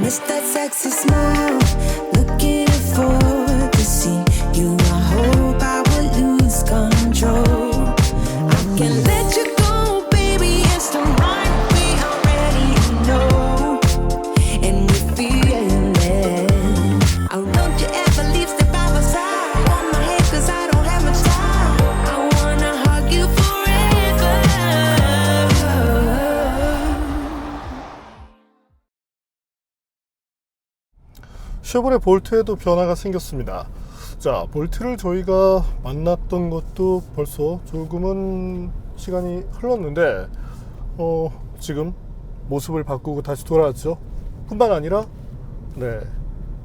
It's that sexy smile, looking for to see you. I hope I will lose control. I can let you go, baby. It's the right we already know, and we feel it. I don't you ever leave, step by my side. On my head, 'cause I don't have much time. I wanna hug you forever. 쉐보레 볼트에도 변화가 생겼습니다. 자, 볼트를 저희가 만났던 것도 벌써 조금은 시간이 흘렀는데 지금 모습을 바꾸고 다시 돌아왔죠. 뿐만 아니라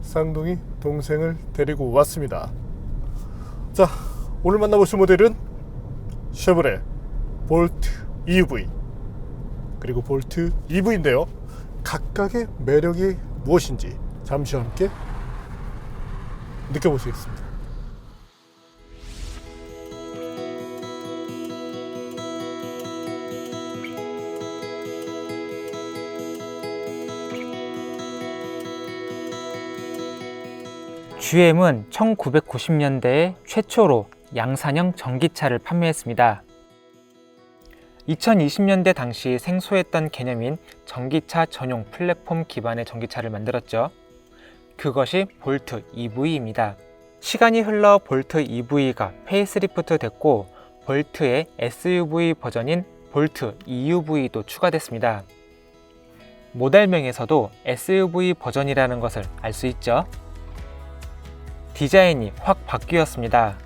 쌍둥이 동생을 데리고 왔습니다. 자, 오늘 만나보실 모델은 쉐보레 볼트 EV 그리고 볼트 EV인데요. 각각의 매력이 무엇인지 잠시 함께 느껴보시겠습니다. GM은 1990년대에 최초로 양산형 전기차를 판매했습니다. 2020년대 당시 생소했던 개념인 전기차 전용 플랫폼 기반의 전기차를 만들었죠. 그것이 볼트 EV입니다. 시간이 흘러 볼트 EV가 페이스리프트 됐고 볼트의 SUV 버전인 볼트 EUV도 추가됐습니다. 모델명에서도 SUV 버전이라는 것을 알 수 있죠. 디자인이 확 바뀌었습니다.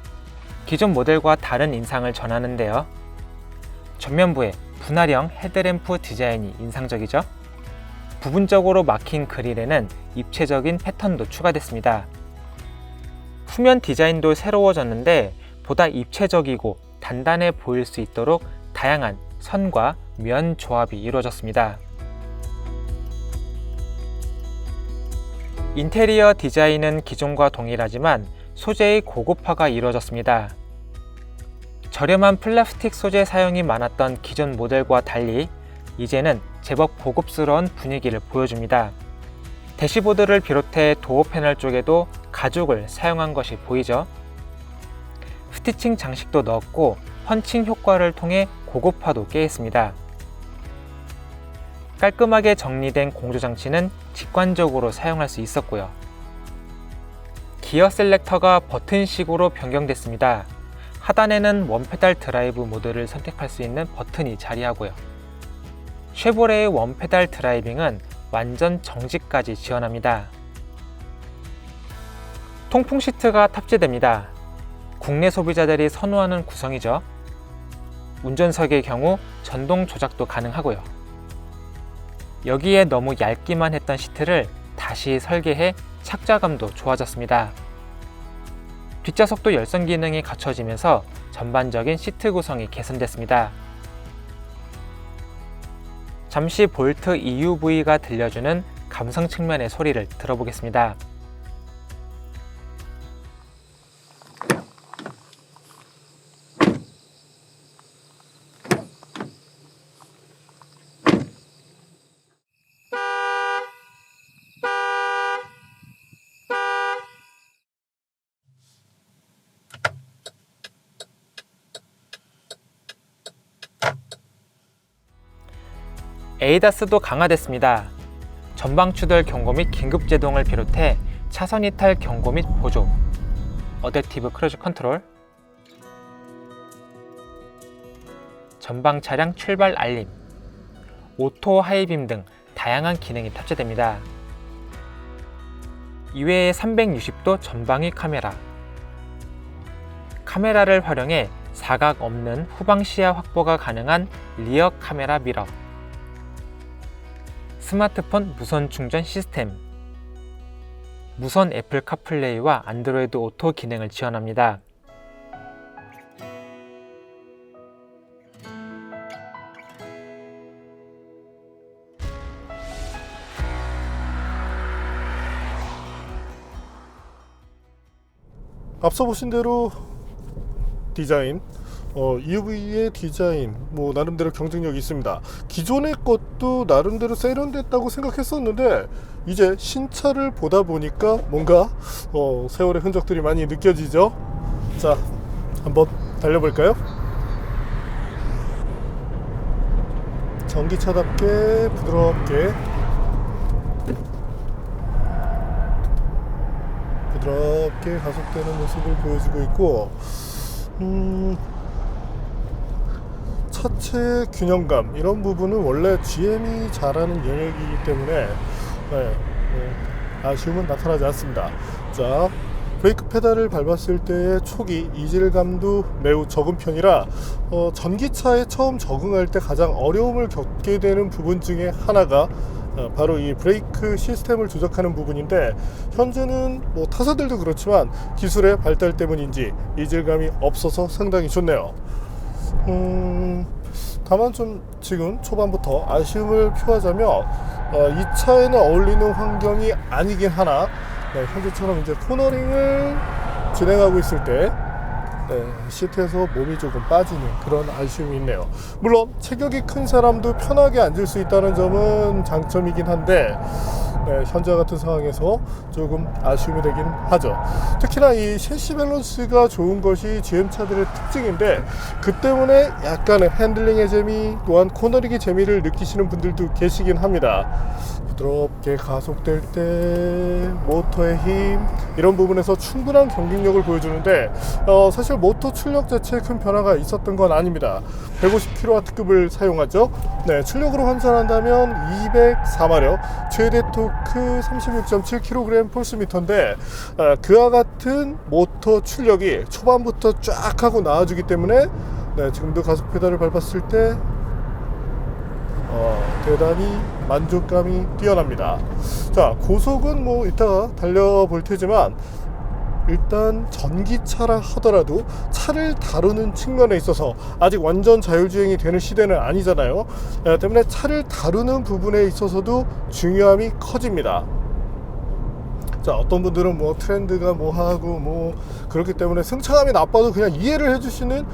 기존 모델과 다른 인상을 전하는데요. 전면부에 분할형 헤드램프 디자인이 인상적이죠. 부분적으로 막힌 그릴에는 입체적인 패턴도 추가됐습니다. 후면 디자인도 새로워졌는데 보다 입체적이고 단단해 보일 수 있도록 다양한 선과 면 조합이 이루어졌습니다. 인테리어 디자인은 기존과 동일하지만 소재의 고급화가 이루어졌습니다. 저렴한 플라스틱 소재 사용이 많았던 기존 모델과 달리 이제는 제법 고급스러운 분위기를 보여줍니다. 대시보드를 비롯해 도어 패널 쪽에도 가죽을 사용한 것이 보이죠. 스티칭 장식도 넣었고 펀칭 효과를 통해 고급화도 꾀했습니다. 깔끔하게 정리된 공조 장치는 직관적으로 사용할 수 있었고요. 기어 셀렉터가 버튼식으로 변경됐습니다. 하단에는 원페달 드라이브 모드를 선택할 수 있는 버튼이 자리하고요. 쉐보레의 원페달 드라이빙은 완전 정지까지 지원합니다. 통풍 시트가 탑재됩니다. 국내 소비자들이 선호하는 구성이죠. 운전석의 경우 전동 조작도 가능하고요. 여기에 너무 얇기만 했던 시트를 다시 설계해 착자감도 좋아졌습니다. 뒷좌석도 열선 기능이 갖춰지면서 전반적인 시트 구성이 개선됐습니다. 잠시 볼트 EUV가 들려주는 감성 측면의 소리를 들어보겠습니다. 에이다스도 강화됐습니다. 전방 추돌 경고 및 긴급 제동을 비롯해 차선 이탈 경고 및 보조, 어댑티브 크루즈 컨트롤, 전방 차량 출발 알림, 오토 하이빔 등 다양한 기능이 탑재됩니다. 이외에 360도 전방위 카메라, 카메라를 활용해 사각 없는 후방 시야 확보가 가능한 리어 카메라 미러, 스마트폰 무선 충전 시스템, 무선 애플 카플레이와 안드로이드 오토 기능을 지원합니다. 앞서 보신 대로 디자인 EV의 디자인 뭐 나름대로 경쟁력이 있습니다. 기존의 것도 나름대로 세련됐다고 생각했었는데 이제 신차를 보다 보니까 뭔가 세월의 흔적들이 많이 느껴지죠. 자, 한번 달려볼까요? 전기차답게 부드럽게 가속되는 모습을 보여주고 있고, 차체 균형감 이런 부분은 원래 GM이 잘하는 영역이기 때문에 아쉬움은 나타나지 않습니다. 자, 브레이크 페달을 밟았을 때의 초기 이질감도 매우 적은 편이라 전기차에 처음 적응할 때 가장 어려움을 겪게 되는 부분 중에 하나가 바로 이 브레이크 시스템을 조작하는 부분인데, 현재는 뭐 타사들도 그렇지만 기술의 발달 때문인지 이질감이 없어서 상당히 좋네요. 다만 좀 지금 초반부터 아쉬움을 표하자면 이 차에는 어울리는 환경이 아니긴 하나, 현재처럼 이제 코너링을 진행하고 있을 때 시트에서 몸이 조금 빠지는 그런 아쉬움이 있네요. 물론 체격이 큰 사람도 편하게 앉을 수 있다는 점은 장점이긴 한데 현재 같은 상황에서 조금 아쉬움이 되긴 하죠. 특히나 이 셰시 밸런스가 좋은 것이 GM차들의 특징인데, 그 때문에 약간의 핸들링의 재미 또한 코너링의 재미를 느끼시는 분들도 계시긴 합니다. 부드럽게 가속될 때 모터의 힘 이런 부분에서 충분한 경쟁력을 보여주는데, 사실 모터 출력 자체에 큰 변화가 있었던 건 아닙니다. 150kW급을 사용하죠. 출력으로 환산한다면 204마력, 최대 토크 36.7kg 폴스미터인데 그와 같은 모터 출력이 초반부터 쫙 하고 나와주기 때문에 지금도 가속 페달을 밟았을 때 대단히 만족감이 뛰어납니다. 자, 고속은 뭐 이따가 달려볼 테지만 일단 전기차라 하더라도 차를 다루는 측면에 있어서 아직 완전 자율주행이 되는 시대는 아니잖아요. 때문에 차를 다루는 부분에 있어서도 중요함이 커집니다. 자, 어떤 분들은 뭐 트렌드가 뭐 하고 뭐 그렇기 때문에 승차감이 나빠도 그냥 이해를 해주시는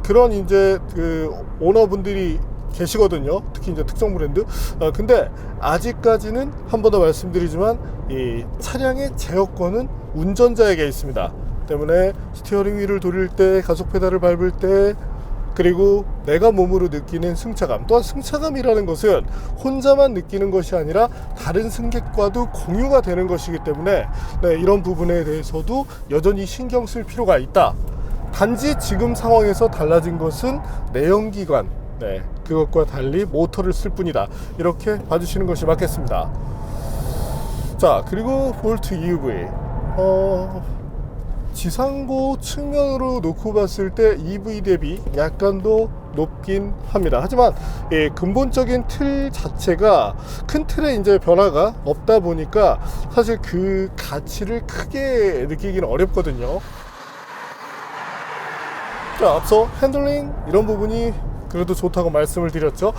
그런 이제 그 오너분들이 계시거든요. 특히 이제 특정 브랜드. 근데 아직까지는 한 번 더 말씀드리지만 이 차량의 제어권은 운전자에게 있습니다. 때문에 스티어링 휠을 돌릴 때, 가속 페달을 밟을 때, 그리고 내가 몸으로 느끼는 승차감, 또한 승차감이라는 것은 혼자만 느끼는 것이 아니라 다른 승객과도 공유가 되는 것이기 때문에 이런 부분에 대해서도 여전히 신경 쓸 필요가 있다. 단지 지금 상황에서 달라진 것은 내연기관, 그것과 달리 모터를 쓸 뿐이다. 이렇게 봐주시는 것이 맞겠습니다. 자, 그리고 볼트 EV, 지상고 측면으로 놓고 봤을 때 EV 대비 약간 더 높긴 합니다. 하지만 근본적인 틀 자체가 큰 틀에 이제 변화가 없다 보니까 사실 그 가치를 크게 느끼기는 어렵거든요. 자, 앞서 핸들링 이런 부분이 그래도 좋다고 말씀을 드렸죠.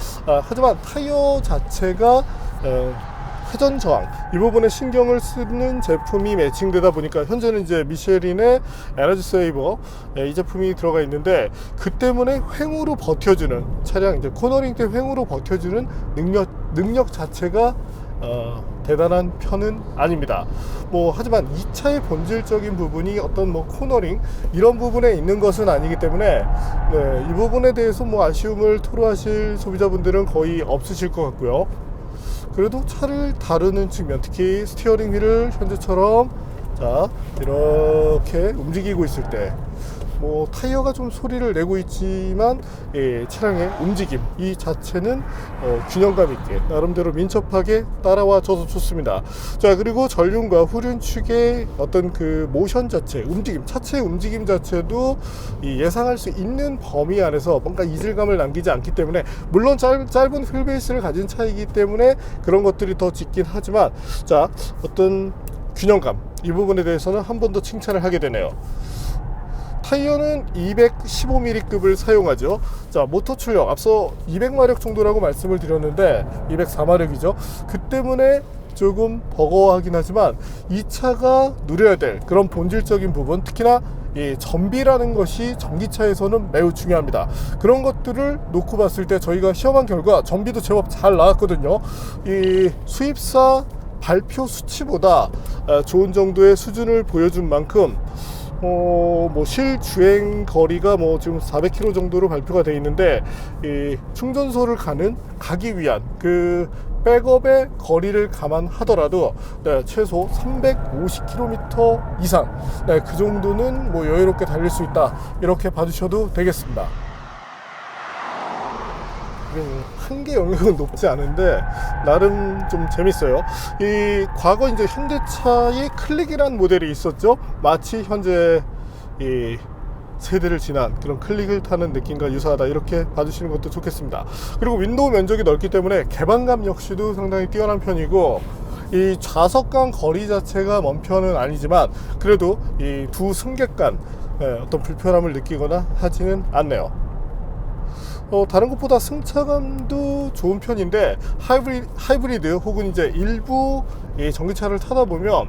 하지만 타이어 자체가 회전 저항 이 부분에 신경을 쓰는 제품이 매칭되다 보니까 현재는 이제 미쉐린의 에너지 세이버 이 제품이 들어가 있는데, 그 때문에 횡으로 버텨주는 차량, 이제 코너링 때 횡으로 버텨주는 능력 자체가 대단한 편은 아닙니다. 하지만 이 차의 본질적인 부분이 어떤 코너링 이런 부분에 있는 것은 아니기 때문에 이 부분에 대해서 아쉬움을 토로하실 소비자분들은 거의 없으실 것 같고요. 그래도 차를 다루는 측면, 특히 스티어링 휠을 현재처럼 이렇게 움직이고 있을 때 타이어가 좀 소리를 내고 있지만 차량의 움직임 이 자체는 균형감 있게 나름대로 민첩하게 따라와 줘서 좋습니다. 자, 그리고 전륜과 후륜 축의 어떤 그 모션 자체, 움직임, 차체의 움직임 자체도 예상할 수 있는 범위 안에서 뭔가 이질감을 남기지 않기 때문에, 물론 짧은 휠베이스를 가진 차이기 때문에 그런 것들이 더 짙긴 하지만, 자, 어떤 균형감 이 부분에 대해서는 한 번 더 칭찬을 하게 되네요. 타이어는 215mm급을 사용하죠. 자, 모터 출력 앞서 200마력 정도라고 말씀을 드렸는데 204마력이죠. 그 때문에 조금 버거워하긴 하지만 이 차가 누려야 될 그런 본질적인 부분, 특히나 이 전비라는 것이 전기차에서는 매우 중요합니다. 그런 것들을 놓고 봤을 때 저희가 시험한 결과 전비도 제법 잘 나왔거든요. 이 수입사 발표 수치보다 좋은 정도의 수준을 보여준 만큼 뭐 실주행 거리가 뭐 지금 400km 정도로 발표가 되어 있는데, 이 충전소를 가기 위한 그 백업의 거리를 감안하더라도 최소 350km 이상, 그 정도는 뭐 여유롭게 달릴 수 있다, 이렇게 봐주셔도 되겠습니다. 한계 영역은 높지 않은데 나름 좀 재밌어요. 이 과거 이제 현대차의 클릭이라는 모델이 있었죠. 마치 현재 이 세대를 지난 그런 클릭을 타는 느낌과 유사하다, 이렇게 봐주시는 것도 좋겠습니다. 그리고 윈도우 면적이 넓기 때문에 개방감 역시도 상당히 뛰어난 편이고, 이 좌석 간 거리 자체가 먼 편은 아니지만 그래도 이 두 승객 간 어떤 불편함을 느끼거나 하지는 않네요. 다른 것보다 승차감도 좋은 편인데, 하이브리드 혹은 이제 일부 이 전기차를 타다 보면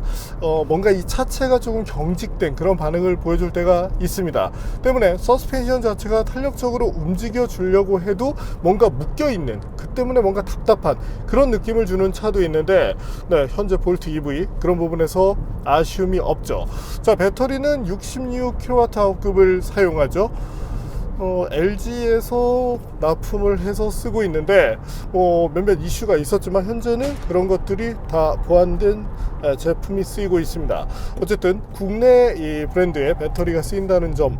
뭔가 이 차체가 조금 경직된 그런 반응을 보여줄 때가 있습니다. 때문에 서스펜션 자체가 탄력적으로 움직여 주려고 해도 뭔가 묶여 있는, 그 때문에 뭔가 답답한 그런 느낌을 주는 차도 있는데, 현재 볼트 EV 그런 부분에서 아쉬움이 없죠. 자, 배터리는 66kWh급을 사용하죠. LG에서 납품을 해서 쓰고 있는데 몇몇 이슈가 있었지만 현재는 그런 것들이 다 보완된 제품이 쓰이고 있습니다. 어쨌든 국내 이 브랜드의 배터리가 쓰인다는 점,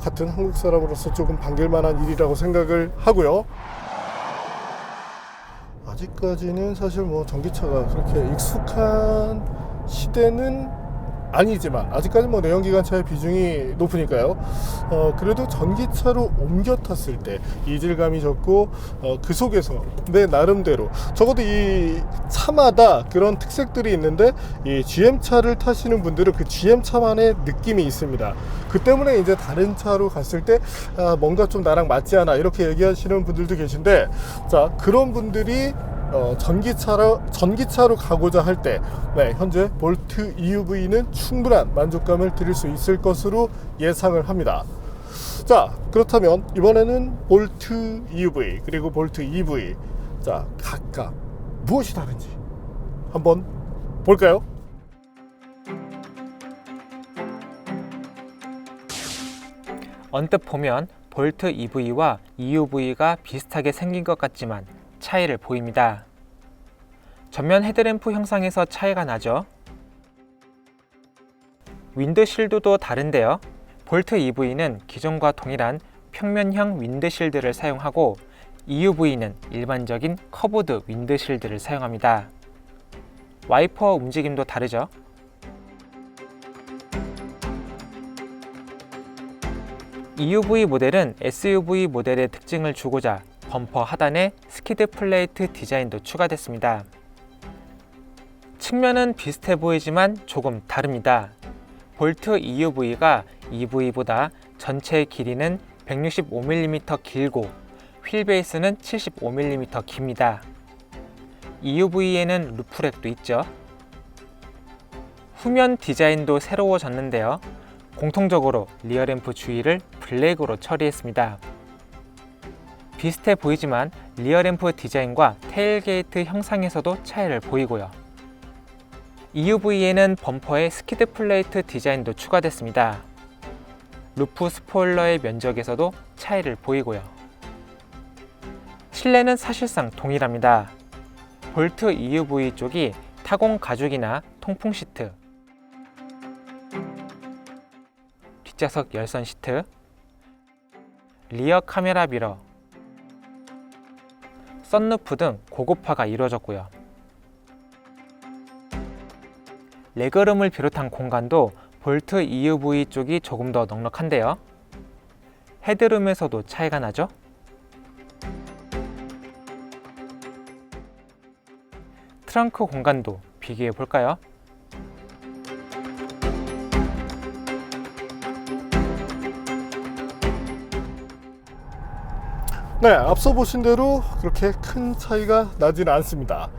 같은 한국 사람으로서 조금 반길만한 일이라고 생각을 하고요. 아직까지는 사실 전기차가 그렇게 익숙한 시대는 아니지만, 아직까지 내연기관차의 비중이 높으니까요. 그래도 전기차로 옮겨 탔을 때 이질감이 적고, 그 속에서 내 나름대로 적어도 이 차마다 그런 특색들이 있는데, 이 GM차를 타시는 분들은 그 GM차만의 느낌이 있습니다. 그 때문에 이제 다른 차로 갔을 때 뭔가 좀 나랑 맞지 않아, 이렇게 얘기하시는 분들도 계신데, 자, 그런 분들이 전기차로 가고자 할 때 현재 볼트 EUV는 충분한 만족감을 드릴 수 있을 것으로 예상을 합니다. 자, 그렇다면 이번에는 볼트 EUV 그리고 볼트 EV, 자, 각각 무엇이 다른지 한번 볼까요? 언뜻 보면 볼트 EV와 EUV가 비슷하게 생긴 것 같지만 차이를 보입니다. 전면 헤드램프 형상에서 차이가 나죠. 윈드실드도 다른데요. 볼트 EV는 기존과 동일한 평면형 윈드실드를 사용하고, EUV는 일반적인 커브드 윈드실드를 사용합니다. 와이퍼 움직임도 다르죠. EUV 모델은 SUV 모델의 특징을 주고자 범퍼 하단에 스키드 플레이트 디자인도 추가됐습니다. 측면은 비슷해 보이지만 조금 다릅니다. 볼트 EUV가 EV보다 전체 길이는 165mm 길고 휠베이스는 75mm 깁니다. EUV에는 루프렉도 있죠. 후면 디자인도 새로워졌는데요. 공통적으로 리어램프 주위를 블랙으로 처리했습니다. 비슷해 보이지만 리어램프 디자인과 테일게이트 형상에서도 차이를 보이고요. EUV에는 범퍼에 스키드 플레이트 디자인도 추가됐습니다. 루프 스포일러의 면적에서도 차이를 보이고요. 실내는 사실상 동일합니다. 볼트 EUV 쪽이 타공 가죽이나 통풍 시트, 뒷좌석 열선 시트, 리어 카메라 미러, 썬루프 등 고급화가 이루어졌고요. 레그룸을 비롯한 공간도 볼트 EUV 쪽이 조금 더 넉넉한데요. 헤드룸에서도 차이가 나죠? 트렁크 공간도 비교해 볼까요? 네, 앞서 보신 대로 그렇게 큰 차이가 나지는 않습니다.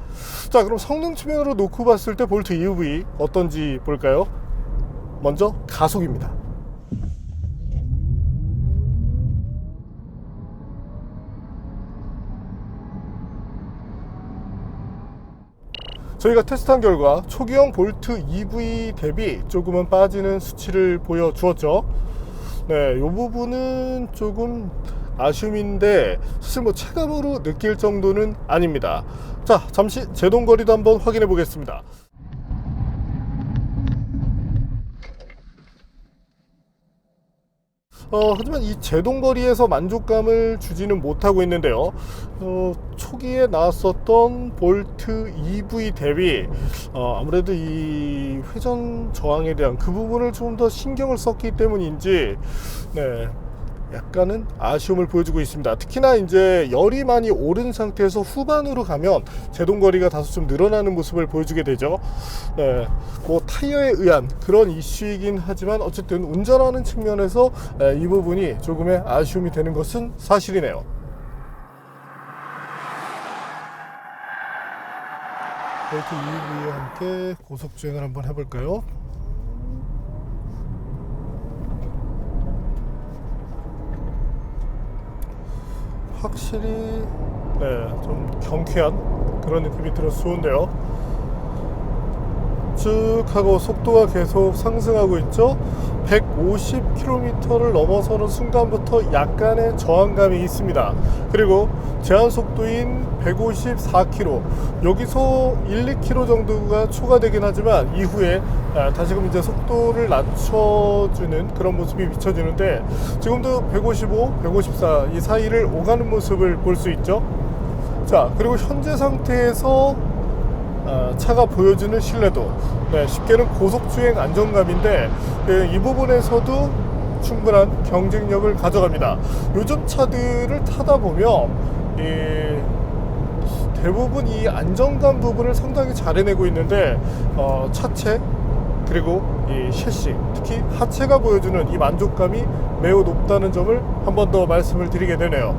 자, 그럼 성능 측면으로 놓고 봤을 때 볼트 EUV 어떤지 볼까요? 먼저 가속입니다. 저희가 테스트한 결과 초기형 볼트 EV 대비 조금은 빠지는 수치를 보여주었죠. 네, 이 부분은 조금 아쉬움인데 사실 뭐 체감으로 느낄 정도는 아닙니다. 자, 잠시 제동거리도 한번 확인해 보겠습니다. 하지만 이 제동거리에서 만족감을 주지는 못하고 있는데요. 초기에 나왔었던 볼트 EV 대비 아무래도 이 회전 저항에 대한 그 부분을 좀 더 신경을 썼기 때문인지 네, 약간은 아쉬움을 보여주고 있습니다. 특히나 이제 열이 많이 오른 상태에서 후반으로 가면 제동거리가 다소 좀 늘어나는 모습을 보여주게 되죠. 네, 뭐 타이어에 의한 그런 이슈이긴 하지만 어쨌든 운전하는 측면에서 이 부분이 조금의 아쉬움이 되는 것은 사실이네요. 볼트 EV와 함께 고속주행을 한번 해볼까요? 확실히 네, 좀 경쾌한 그런 느낌이 들어서 좋은데요. 쭉 하고 속도가 계속 상승하고 있죠. 150km를 넘어서는 순간부터 약간의 저항감이 있습니다. 그리고 제한 속도인 154km, 여기서 1, 2km 정도가 초과되긴 하지만 이후에 다시금 이제 속도를 낮춰주는 그런 모습이 비춰지는데 지금도 155, 154 이 사이를 오가는 모습을 볼 수 있죠. 자, 그리고 현재 상태에서 차가 보여주는 신뢰도, 네, 쉽게는 고속주행 안정감인데 이 부분에서도 충분한 경쟁력을 가져갑니다. 요즘 차들을 타다 보면 대부분 이 안정감 부분을 상당히 잘 해내고 있는데 차체 그리고 이 셰시, 특히 하체가 보여주는 이 만족감이 매우 높다는 점을 한 번 더 말씀을 드리게 되네요.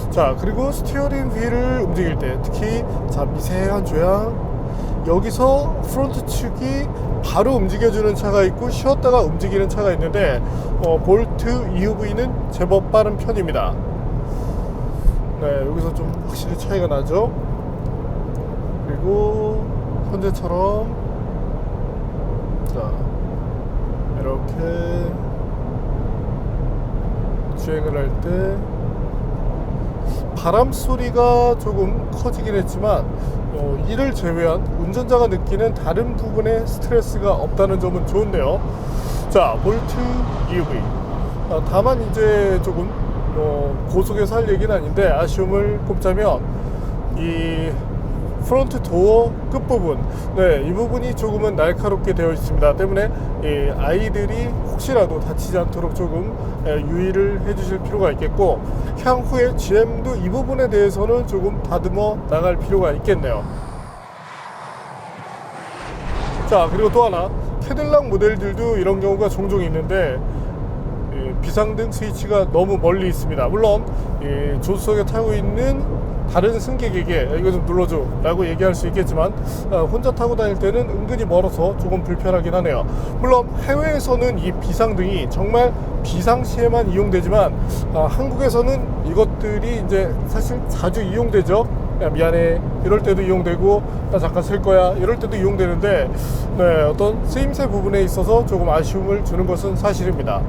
자, 그리고 스티어링 휠을 움직일 때 특히 자, 미세한 조향, 여기서 프론트 축이 바로 움직여주는 차가 있고 쉬었다가 움직이는 차가 있는데 볼트 EV는 제법 빠른 편입니다. 네, 여기서 좀 확실히 차이가 나죠. 그리고 현재처럼 자, 이렇게 주행을 할 때 바람 소리가 조금 커지긴 했지만 이를 제외한 운전자가 느끼는 다른 부분에 스트레스가 없다는 점은 좋은데요. 자, 볼트 EV 다만 이제 조금 고속에서 할 얘기는 아닌데 아쉬움을 꼽자면 이 프론트 도어 끝부분, 네, 이 부분이 조금은 날카롭게 되어 있습니다. 때문에 이 아이들이 혹시라도 다치지 않도록 조금 유의를 해 주실 필요가 있겠고, 향후에 GM도 이 부분에 대해서는 조금 다듬어 나갈 필요가 있겠네요. 자, 그리고 또 하나, 캐딜락 모델들도 이런 경우가 종종 있는데 비상등 스위치가 너무 멀리 있습니다. 물론 조수석에 타고 있는 다른 승객에게 이거 좀 눌러줘 라고 얘기할 수 있겠지만 혼자 타고 다닐 때는 은근히 멀어서 조금 불편하긴 하네요. 물론 해외에서는 이 비상등이 정말 비상시에만 이용되지만 한국에서는 이것들이 이제 사실 자주 이용되죠. 야, 미안해 이럴 때도 이용되고 나 잠깐 쓸 거야 이럴 때도 이용되는데 네, 어떤 쓰임새 부분에 있어서 조금 아쉬움을 주는 것은 사실입니다.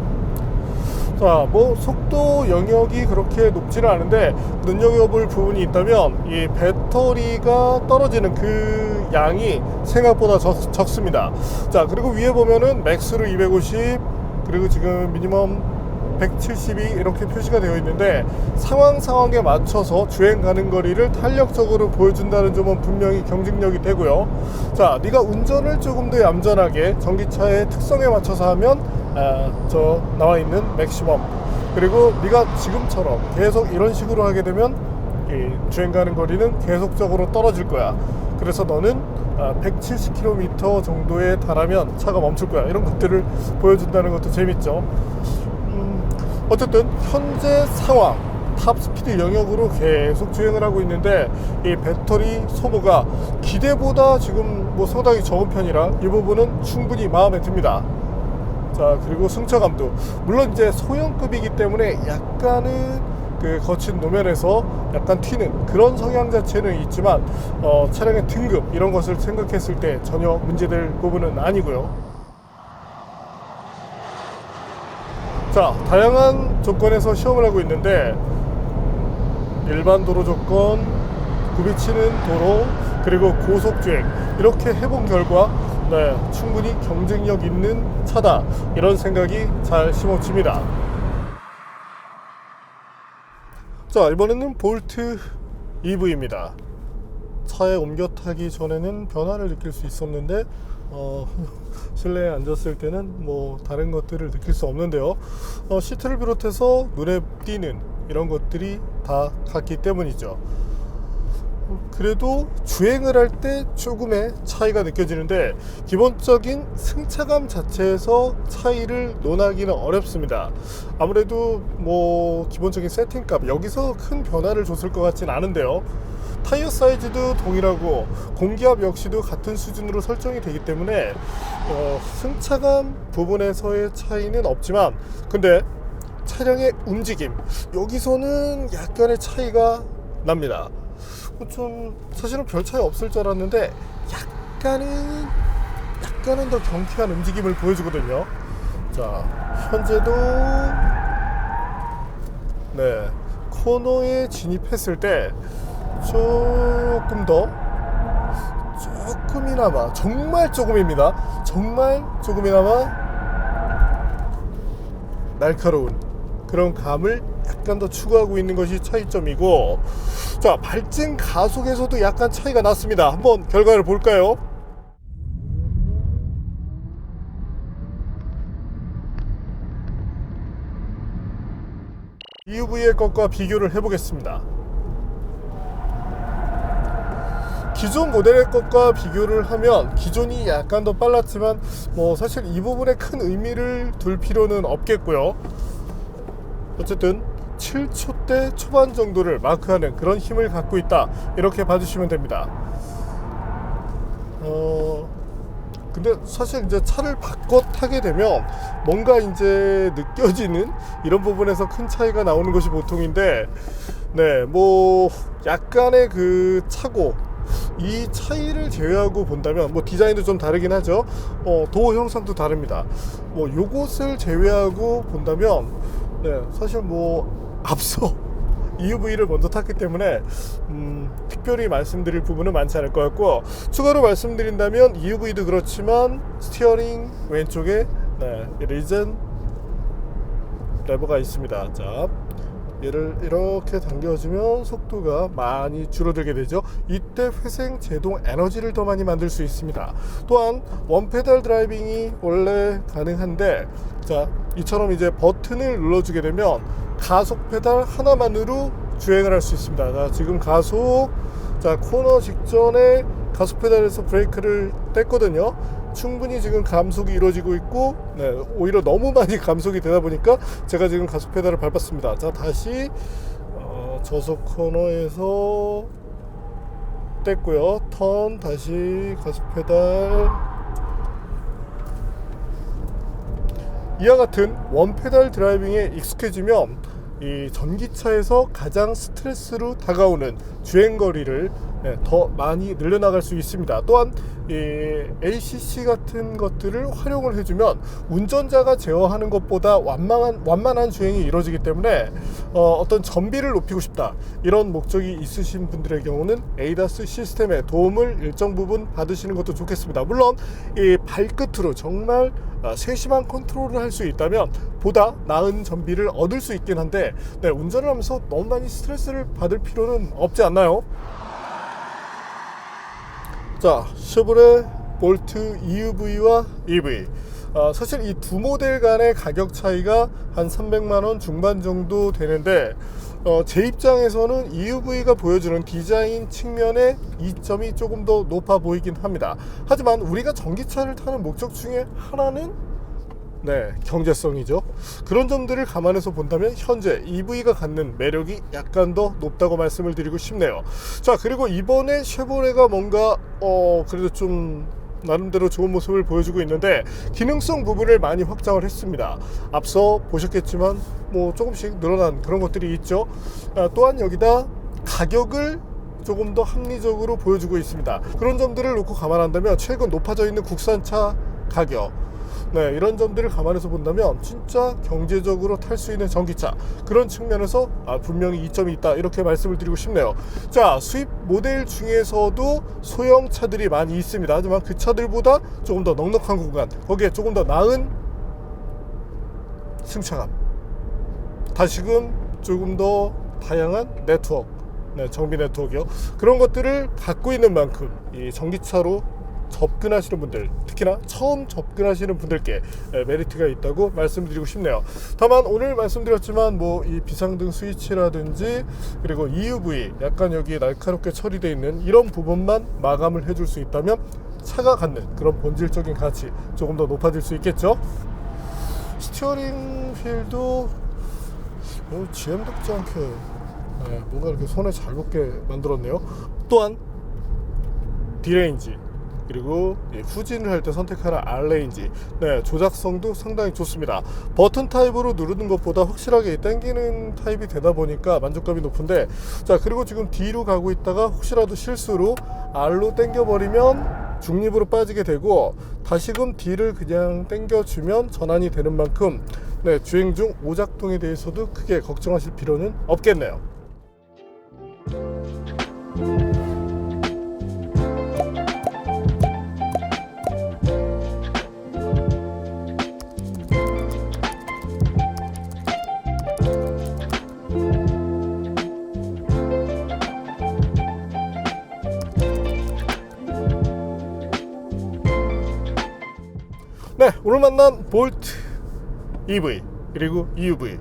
자, 뭐 속도 영역이 그렇게 높지는 않은데 눈여겨볼 부분이 있다면 이 배터리가 떨어지는 그 양이 생각보다 적습니다. 자, 그리고 위에 보면은 맥스로 250 그리고 지금 미니멈 170이 이렇게 표시가 되어 있는데 상황에 맞춰서 주행 가는 거리를 탄력적으로 보여준다는 점은 분명히 경쟁력이 되고요. 자, 네가 운전을 조금 더 얌전하게 전기차의 특성에 맞춰서 하면 저 나와 있는 맥시멈, 그리고 네가 지금처럼 계속 이런 식으로 하게 되면 주행 가는 거리는 계속적으로 떨어질 거야. 그래서 너는 170km 정도에 달하면 차가 멈출 거야. 이런 것들을 보여준다는 것도 재밌죠. 어쨌든 현재 상황 탑스피드 영역으로 계속 주행을 하고 있는데 이 배터리 소모가 기대보다 지금 뭐 상당히 적은 편이라 이 부분은 충분히 마음에 듭니다. 자, 그리고 승차감도 물론 이제 소형급이기 때문에 약간은 그 거친 노면에서 약간 튀는 그런 성향 자체는 있지만 차량의 등급 이런 것을 생각했을 때 전혀 문제될 부분은 아니고요. 자, 다양한 조건에서 시험을 하고 있는데 일반 도로 조건, 굽이치는 도로, 그리고 고속주행 이렇게 해본 결과 충분히 경쟁력 있는 차다 이런 생각이 잘 심어집니다. 자, 이번에는 볼트 EV입니다. 차에 옮겨 타기 전에는 변화를 느낄 수 있었는데 실내에 앉았을 때는 뭐 다른 것들을 느낄 수 없는데요. 시트를 비롯해서 눈에 띄는 이런 것들이 다 같기 때문이죠. 그래도 주행을 할 때 조금의 차이가 느껴지는데 기본적인 승차감 자체에서 차이를 논하기는 어렵습니다. 아무래도 뭐 기본적인 세팅값 여기서 큰 변화를 줬을 것 같진 않은데요. 타이어 사이즈도 동일하고 공기압 역시도 같은 수준으로 설정이 되기 때문에 승차감 부분에서의 차이는 없지만 근데 차량의 움직임 여기서는 약간의 차이가 납니다. 좀 사실은 별 차이 없을 줄 알았는데 약간은 더 경쾌한 움직임을 보여주거든요. 자, 현재도 코너에 진입했을 때 조금이나마 정말 조금입니다. 정말 조금이나마 날카로운 그런 감을 약간 더 추구하고 있는 것이 차이점이고, 자, 발진 가속에서도 약간 차이가 났습니다. 한번 결과를 볼까요? EUV의 것과 비교를 해보겠습니다. 기존 모델의 것과 비교를 하면 기존이 약간 더 빨랐지만 뭐 사실 이 부분에 큰 의미를 둘 필요는 없겠고요. 어쨌든 7초대 초반 정도를 마크하는 그런 힘을 갖고 있다 이렇게 봐주시면 됩니다. 근데 사실 이제 차를 바꿔 타게 되면 뭔가 이제 느껴지는 이런 부분에서 큰 차이가 나오는 것이 보통인데, 뭐 약간의 그 차고 이 차이를 제외하고 본다면 뭐 디자인도 좀 다르긴 하죠. 도어 형상도 다릅니다. 뭐 요것을 제외하고 본다면 사실 뭐 앞서 EUV를 먼저 탔기 때문에 특별히 말씀드릴 부분은 많지 않을 것 같고, 추가로 말씀드린다면 EUV도 그렇지만 스티어링 왼쪽에 리젠 레버가 있습니다. 자, 얘를 이렇게 당겨주면 속도가 많이 줄어들게 되죠. 이때 회생 제동 에너지를 더 많이 만들 수 있습니다. 또한 원페달 드라이빙이 원래 가능한데, 자, 이처럼 이제 버튼을 눌러주게 되면 가속 페달 하나만으로 주행을 할 수 있습니다. 자, 지금 가속, 자, 코너 직전에 가속 페달에서 브레이크를 뗐거든요. 충분히 지금 감속이 이루어지고 있고, 오히려 너무 많이 감속이 되다 보니까 제가 지금 가속 페달을 밟았습니다. 자, 다시 저속 코너에서 뗐고요. 턴, 다시 가속 페달. 이와 같은 원페달 드라이빙에 익숙해지면 이 전기차에서 가장 스트레스로 다가오는 주행거리를 더 많이 늘려나갈 수 있습니다. 또한 이 ACC 같은 것들을 활용을 해주면 운전자가 제어하는 것보다 완만한 주행이 이루어지기 때문에 어떤 전비를 높이고 싶다 이런 목적이 있으신 분들의 경우는 ADAS 시스템의 도움을 일정 부분 받으시는 것도 좋겠습니다. 물론 이 발끝으로 정말 세심한 컨트롤을 할 수 있다면 보다 나은 전비를 얻을 수 있긴 한데, 운전을 하면서 너무 많이 스트레스를 받을 필요는 없지 않나요? 자, 쉐보레 볼트 EUV와 EV, 사실 이 두 모델 간의 가격 차이가 한 300만원 중반 정도 되는데, 제 입장에서는 EUV가 보여주는 디자인 측면의 이점이 조금 더 높아 보이긴 합니다. 하지만 우리가 전기차를 타는 목적 중에 하나는 경제성이죠. 그런 점들을 감안해서 본다면 현재 EV가 갖는 매력이 약간 더 높다고 말씀을 드리고 싶네요. 자, 그리고 이번에 쉐보레가 뭔가 그래도 좀 나름대로 좋은 모습을 보여주고 있는데 기능성 부분을 많이 확장을 했습니다. 앞서 보셨겠지만 뭐 조금씩 늘어난 그런 것들이 있죠. 또한 여기다 가격을 조금 더 합리적으로 보여주고 있습니다. 그런 점들을 놓고 감안한다면 최근 높아져 있는 국산차 가격, 이런 점들을 감안해서 본다면 진짜 경제적으로 탈 수 있는 전기차, 그런 측면에서 분명히 이점이 있다, 이렇게 말씀을 드리고 싶네요. 자, 수입 모델 중에서도 소형 차들이 많이 있습니다. 하지만 그 차들보다 조금 더 넉넉한 공간, 거기에 조금 더 나은 승차감, 다시금 조금 더 다양한 네트워크, 정비 네트워크요, 그런 것들을 갖고 있는 만큼 이 전기차로 접근하시는 분들, 특히나 처음 접근하시는 분들께 메리트가 있다고 말씀드리고 싶네요. 다만 오늘 말씀드렸지만 뭐 이 비상등 스위치라든지 그리고 EUV 약간 여기 날카롭게 처리되어 있는 이런 부분만 마감을 해줄 수 있다면 차가 갖는 그런 본질적인 가치 조금 더 높아질 수 있겠죠. 스티어링 휠도 GM답지 않게 뭔가 이렇게 손에 잘 붙게 만들었네요. 또한 D레인지, 그리고 후진을 할 때 선택하는 R레인지, 조작성도 상당히 좋습니다. 버튼 타입으로 누르는 것보다 확실하게 당기는 타입이 되다 보니까 만족감이 높은데, 자, 그리고 지금 D로 가고 있다가 혹시라도 실수로 R로 당겨버리면 중립으로 빠지게 되고, 다시금 D를 그냥 당겨주면 전환이 되는 만큼 주행 중 오작동에 대해서도 크게 걱정하실 필요는 없겠네요. 오늘 만난 볼트 EV 그리고 EUV,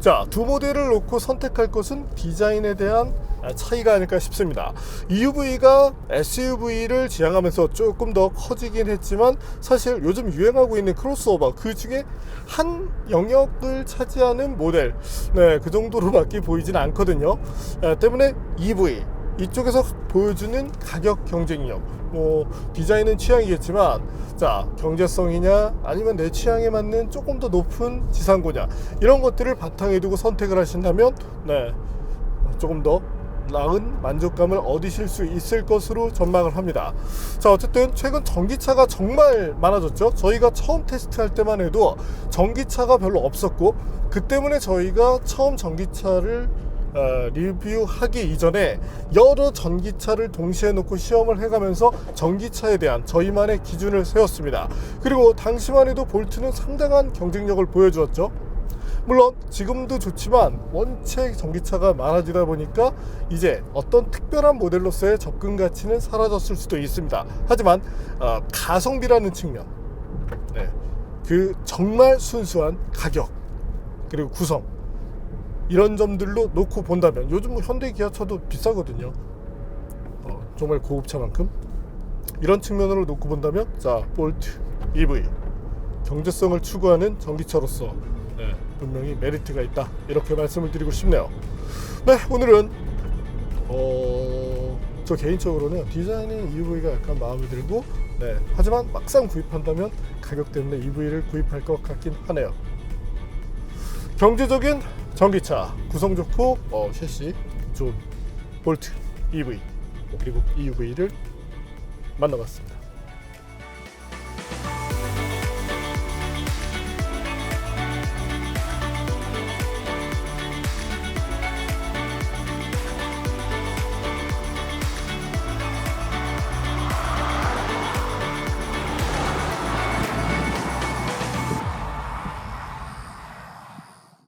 자, 두 모델을 놓고 선택할 것은 디자인에 대한 차이가 아닐까 싶습니다. EUV가 SUV를 지향하면서 조금 더 커지긴 했지만 사실 요즘 유행하고 있는 크로스오버 그 중에 한 영역을 차지하는 모델, 그 정도로밖에 보이진 않거든요. 때문에 EV 이쪽에서 보여주는 가격 경쟁력, 뭐 디자인은 취향이겠지만, 자, 경제성이냐 아니면 내 취향에 맞는 조금 더 높은 지상고냐, 이런 것들을 바탕에 두고 선택을 하신다면 조금 더 나은 만족감을 얻으실 수 있을 것으로 전망을 합니다. 자, 어쨌든 최근 전기차가 정말 많아졌죠. 저희가 처음 테스트할 때만 해도 전기차가 별로 없었고, 그 때문에 저희가 처음 전기차를 리뷰하기 이전에 여러 전기차를 동시에 놓고 시험을 해가면서 전기차에 대한 저희만의 기준을 세웠습니다. 그리고 당시만 해도 볼트는 상당한 경쟁력을 보여주었죠. 물론 지금도 좋지만 원체 전기차가 많아지다 보니까 이제 어떤 특별한 모델로서의 접근 가치는 사라졌을 수도 있습니다. 하지만 가성비라는 측면, 그 정말 순수한 가격 그리고 구성, 이런 점들로 놓고 본다면 요즘 현대 기아차도 비싸거든요. 정말 고급차만큼. 이런 측면으로 놓고 본다면, 자, 볼트 EV 경제성을 추구하는 전기차로서 분명히 메리트가 있다, 이렇게 말씀을 드리고 싶네요. 오늘은 저 개인적으로는 디자인인 EUV가 약간 마음에 들고, 하지만 막상 구입한다면 가격 때문에 EV를 구입할 것 같긴 하네요. 경제적인 전기차, 구성 좋고 셰시 좋은 볼트 EV 그리고 EUV를 만나봤습니다.